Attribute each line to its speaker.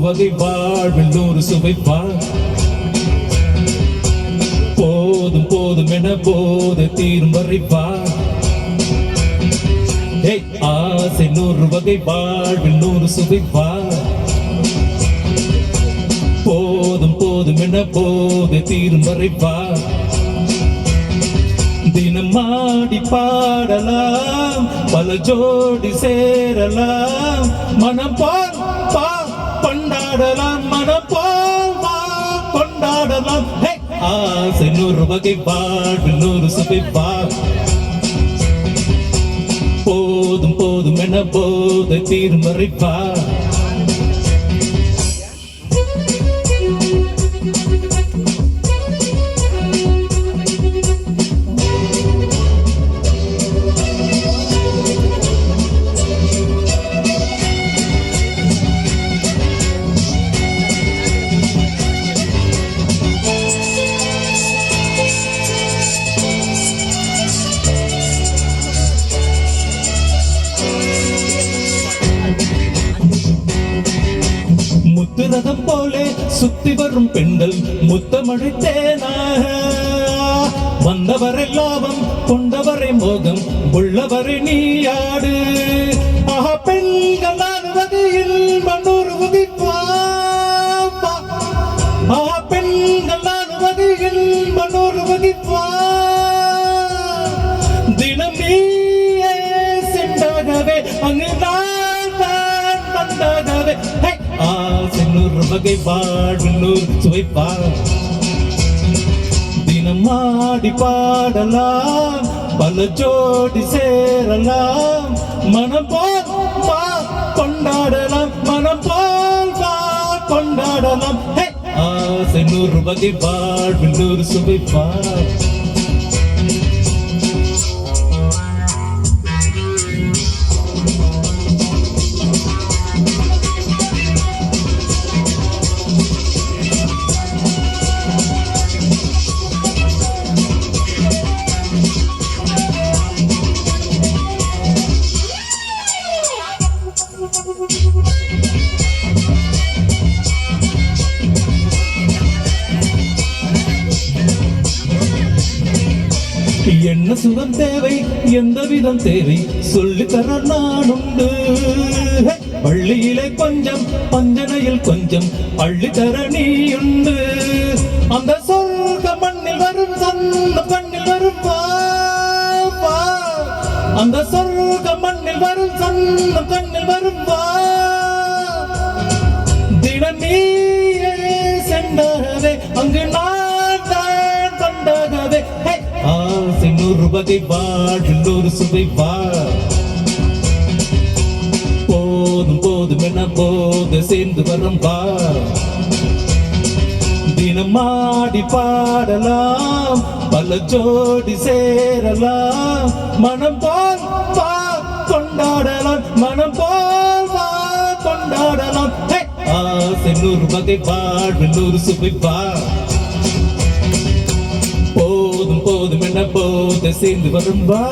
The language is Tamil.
Speaker 1: வகை வாழ்வில் நூறு சுவைப்பா. போதும் போதும் என போது தீரும் வரைப்பா. ஆசை நூறு வகை வாழ்வில் நூறு சுவைப்பா. போதும் போதும் என போது தீரும் வரைப்பா. தினம் ஆடி பாடலாம், பல ஜோடி சேரலாம், மனம் போல் கொண்டாடலாம், மனம் போல் கொண்டாடலாம். ஆசை நூறு வகை வாழ்வில் நூறு சுவைப்பா. போதும் போதும் என போது தீரும் வரைப்பா. முத்துரதம் போலே சுத்தி வரும் பெண்கள் முத்தமழைத்தேனாக. வந்தவரை லாபம் கொண்டவரை மோகம் உள்ளவரை நீயாடு. ஆஹா பெண்கள் நான் வகையில் மண்ணூறு வகிப்பா. ஆஹா பெண்கள் நான் வகையில் மண்ணூறு வகிப்பா. தினம் நீயே சென்றாகவே அங்கு நான் வந்தாகவே. ஆசை நூறு வகை வாழ்வில் நூறு சுவைப்பா. தினம் ஆடி பாடலாம், பல ஜோடி சேரலாம், மனம் போல் கொண்டாடலாம், மனம் போல் கொண்டாடலாம். ஆசை நூறு வகை வாழ்வில் நூறு சுவைப்பா. என்ன சுகம் தேவை, எந்த விதம் தேவை சொல்லித்தர நான் உண்டு. பள்ளியிலே கொஞ்சம் பஞ்சனையில் கொஞ்சம் அள்ளித்தர நீ உண்டு. அந்த சொர்க்க மண்ணில் வரும் சொந்த கண்ணில் வரும் பா. அந்த சொர்க்க மண்ணில் வரும் சொந்த கண்ணில் வரும் பா. தினம் நீயே சென்றாகவே அங்கு நான் தான் கொண்டாகவே. ஆசை நூறு வகை வாழ்வில் நூறு சுவைப்பா. போதும் போதும் என போது சேர்ந்து வரும் பா. தினம் ஆடி பாடலாம், பல ஜோடி சேரலாம், மனம் போல் கொண்டாடலாம், மனம் போல் கொண்டாடலாம். ஆசை நூறு வகை வாழ்வில் நூறு சுவைப்பா. போதும் போதும் என போது சேர்ந்து வரும் வா.